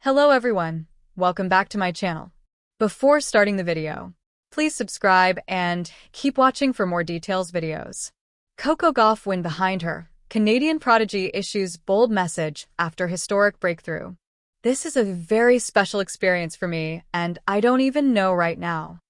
Hello everyone, welcome back to my channel. Before starting the video, please subscribe and keep watching for more details videos. Coco Gauff win behind her. Canadian Prodigy issues bold message after historic breakthrough. This is a very special experience for me, and I don't even know right now.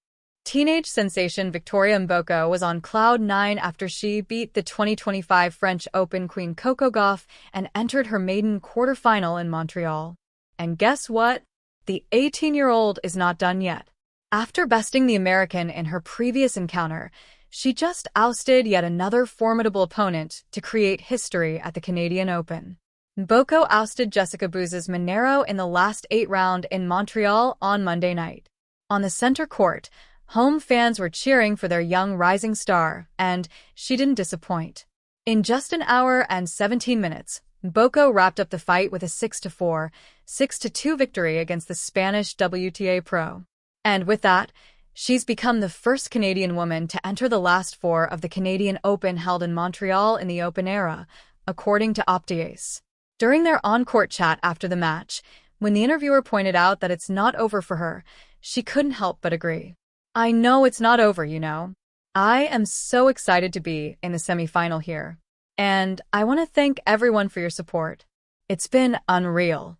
Teenage sensation Victoria Mboko was on cloud 9 after she beat the 2025 French Open queen Coco Gauff and entered her maiden quarterfinal in Montreal. And guess what? The 18-year-old is not done yet. After besting the American in her previous encounter, she just ousted yet another formidable opponent to create history at the Canadian Open. Mboko ousted Jessica Buse's Monero in the last 8 round in Montreal on Monday night. On the center court, home fans were cheering for their young rising star, and she didn't disappoint. In just an hour and 17 minutes, Mboko wrapped up the fight with a 6-4, 6-2 victory against the Spanish WTA pro. And with that, she's become the first Canadian woman to enter the last 4 of the Canadian Open held in Montreal in the Open era, according to Optiace. During their on-court chat after the match, when the interviewer pointed out that it's not over for her, she couldn't help but agree. I know it's not over, you know. I am so excited to be in the semi-final here. And I want to thank everyone for your support. It's been unreal.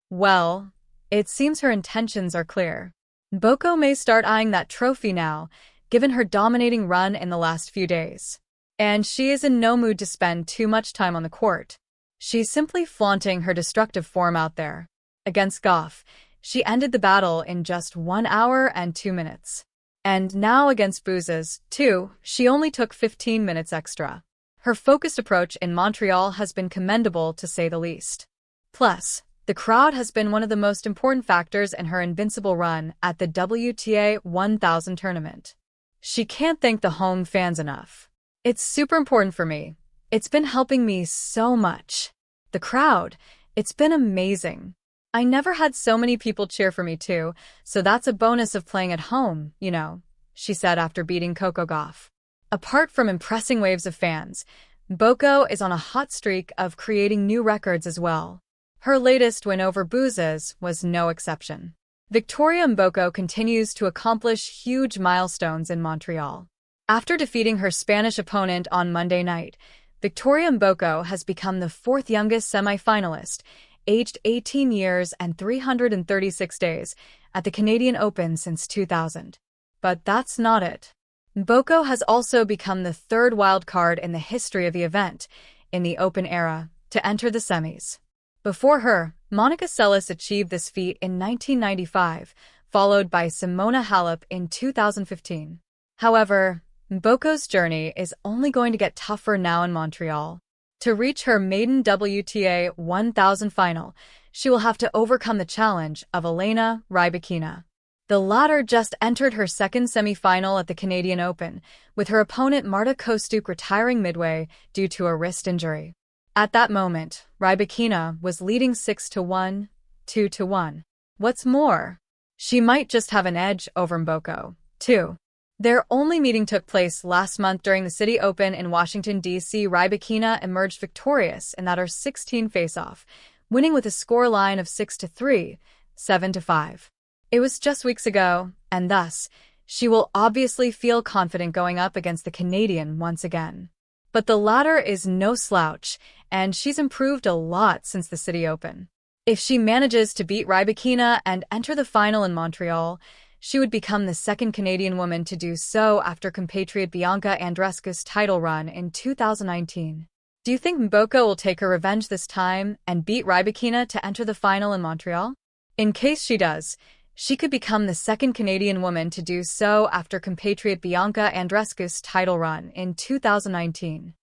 Well, it seems her intentions are clear. Mboko may start eyeing that trophy now, given her dominating run in the last few days. And she is in no mood to spend too much time on the court. She's simply flaunting her destructive form out there. Against Gauff, she ended the battle in just 1 hour and 2 minutes. And now against Buses, too, she only took 15 minutes extra. Her focused approach in Montreal has been commendable, to say the least. Plus, the crowd has been one of the most important factors in her invincible run at the WTA 1000 tournament. She can't thank the home fans enough. It's super important for me. It's been helping me so much. The crowd, it's been amazing. I never had so many people cheer for me too, so that's a bonus of playing at home, you know, she said after beating Coco Gauff. Apart from impressing waves of fans, Mboko is on a hot streak of creating new records as well. Her latest win over Buses was no exception. Victoria Mboko continues to accomplish huge milestones in Montreal. After defeating her Spanish opponent on Monday night, Victoria Mboko has become the 4th youngest semi-finalist, aged 18 years and 336 days, at the Canadian Open since 2000. But that's not it. Mboko has also become the 3rd wildcard in the history of the event, in the Open era, to enter the semis. Before her, Monica Seles achieved this feat in 1995, followed by Simona Halep in 2015. However, Mboko's journey is only going to get tougher now in Montreal. To reach her maiden WTA 1000 final, she will have to overcome the challenge of Elena Rybakina. The latter just entered her 2nd semi-final at the Canadian Open, with her opponent Marta Kostyuk retiring midway due to a wrist injury. At that moment, Rybakina was leading 6-1, 2-1. What's more, she might just have an edge over Mboko, too. Their only meeting took place last month during the City Open in Washington, D.C. Rybakina emerged victorious in that her 16 face-off, winning with a scoreline of 6-3, 7-5. It was just weeks ago, and thus, she will obviously feel confident going up against the Canadian once again. But the latter is no slouch, and she's improved a lot since the City Open. If she manages to beat Rybakina and enter the final in Montreal, she would become the 2nd Canadian woman to do so after compatriot Bianca Andreescu's title run in 2019. Do you think Mboko will take her revenge this time and beat Rybakina to enter the final in Montreal? In case she does, she could become the 2nd Canadian woman to do so after compatriot Bianca Andreescu's title run in 2019.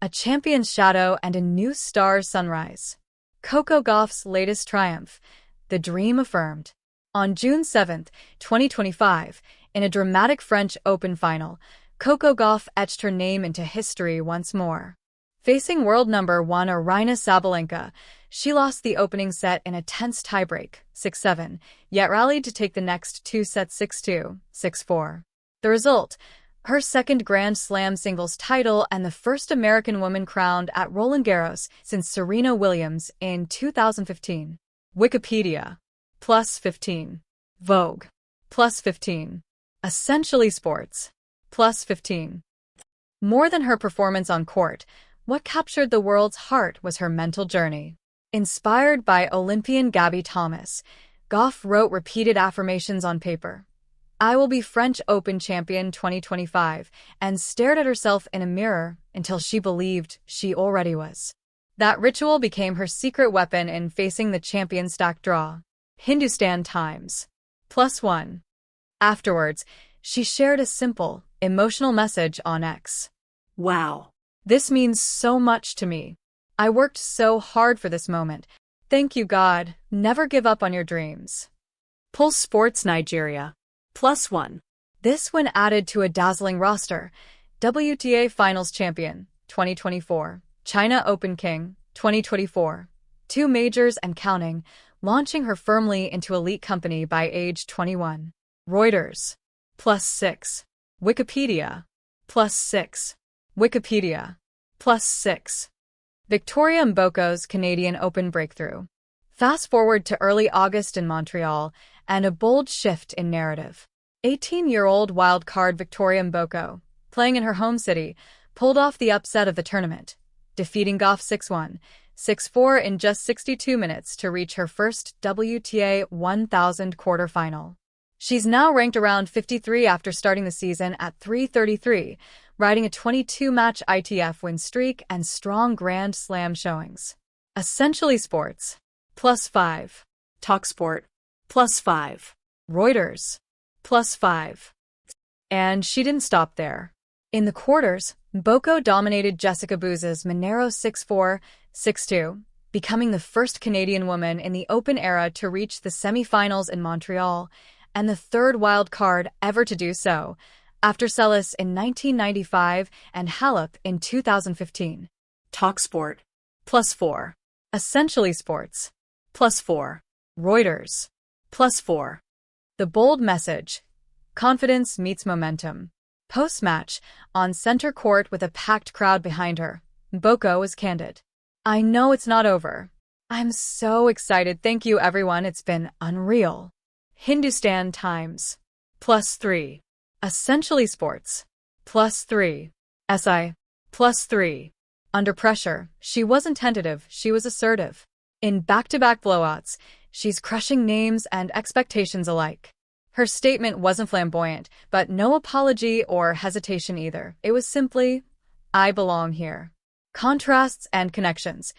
A champion's shadow and a new star's sunrise. Coco Gauff's latest triumph, the dream affirmed. On June 7, 2025, in a dramatic French Open final, Coco Gauff etched her name into history once more. Facing world number 1 Aryna Sabalenka, she lost the opening set in a tense tiebreak, 6-7, yet rallied to take the next 2 sets 6-2, 6-4. The result, her 2nd Grand Slam singles title and the first American woman crowned at Roland Garros since Serena Williams in 2015. Wikipedia. plus 15. Vogue, plus 15. Essentially Sports, plus 15. More than her performance on court, what captured the world's heart was her mental journey. Inspired by Olympian Gabby Thomas, Gauff wrote repeated affirmations on paper. "I will be French Open champion 2025," and stared at herself in a mirror until she believed she already was. That ritual became her secret weapon in facing the champion stack draw. Hindustan Times, plus 1. Afterwards, she shared a simple, emotional message on X. "Wow. This means so much to me. I worked so hard for this moment. Thank you, God. Never give up on your dreams." Pulse Sports Nigeria, plus 1. This win added to a dazzling roster. WTA Finals Champion, 2024. China Open King, 2024. 2 majors and counting, launching her firmly into elite company by age 21. Reuters, plus 6. Wikipedia, plus 6. Wikipedia, plus 6. Victoria Mboko's Canadian Open breakthrough. Fast forward to early August in Montreal, and a bold shift in narrative. 18-year-old wildcard Victoria Mboko, playing in her home city, pulled off the upset of the tournament, defeating Gauff 6-1, 6-4 in just 62 minutes to reach her first WTA 1000 quarterfinal. She's now ranked around 53 after starting the season at 333, riding a 22-match ITF win streak and strong Grand Slam showings. Essentially Sports, plus 5. TalkSport, plus 5. Reuters, plus 5. And she didn't stop there. In the quarters, Mboko dominated Jessica Buse's Monero 6-4, 6-2, becoming the first Canadian woman in the Open era to reach the semifinals in Montreal, and the third wild card ever to do so, after Celis in 1995 and Halep in 2015. TalkSport, plus 4. Essentially Sports, plus 4. Reuters, plus 4. The bold message: confidence meets momentum. Post-match, on center court with a packed crowd behind her, Mboko was candid. "I know it's not over. I'm so excited. Thank you, everyone. It's been unreal." Hindustan Times, plus 3. Essentially Sports, plus 3. SI, plus 3. Under pressure, she wasn't tentative, she was assertive. In back-to-back blowouts, she's crushing names and expectations alike. Her statement wasn't flamboyant, but no apology or hesitation either. It was simply, "I belong here." Contrasts and connections.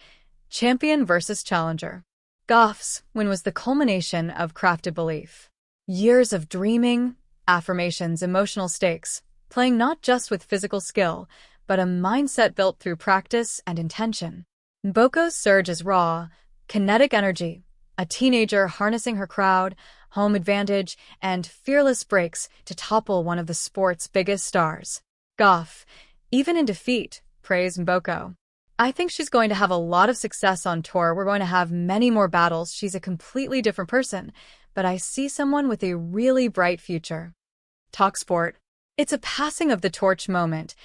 Champion versus challenger. Gauff's win was the culmination of crafted belief. Years of dreaming, affirmations, emotional stakes, playing not just with physical skill, but a mindset built through practice and intention. Mboko's surge is raw, kinetic energy, a teenager harnessing her crowd, home advantage, and fearless breaks to topple one of the sport's biggest stars. Gauff, even in defeat, praised Mboko. "I think she's going to have a lot of success on tour. We're going to have many more battles. She's a completely different person, but I see someone with a really bright future." TalkSport. It's a passing of the torch moment,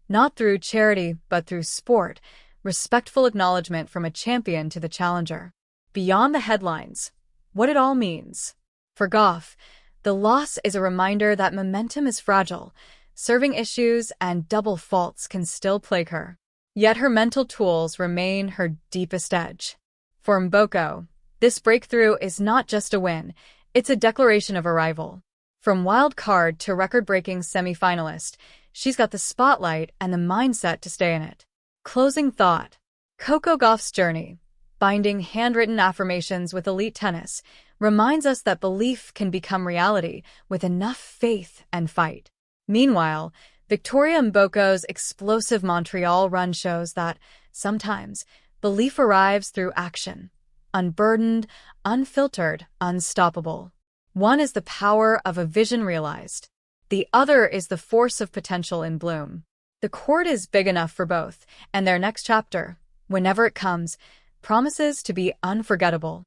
not through charity, but through sport, respectful acknowledgement from a champion to the challenger. Beyond the headlines, what it all means. For Gauff, the loss is a reminder that momentum is fragile, serving issues and double faults can still plague her. Yet her mental tools remain her deepest edge. For Mboko, this breakthrough is not just a win, it's a declaration of arrival. From wild card to record-breaking semifinalist, she's got the spotlight and the mindset to stay in it. Closing thought. Coco Gauff's journey, binding handwritten affirmations with elite tennis, reminds us that belief can become reality with enough faith and fight. Meanwhile, Victoria Mboko's explosive Montreal run shows that, sometimes, belief arrives through action. Unburdened, unfiltered, unstoppable. One is the power of a vision realized. The other is the force of potential in bloom. The court is big enough for both, and their next chapter, whenever it comes, promises to be unforgettable.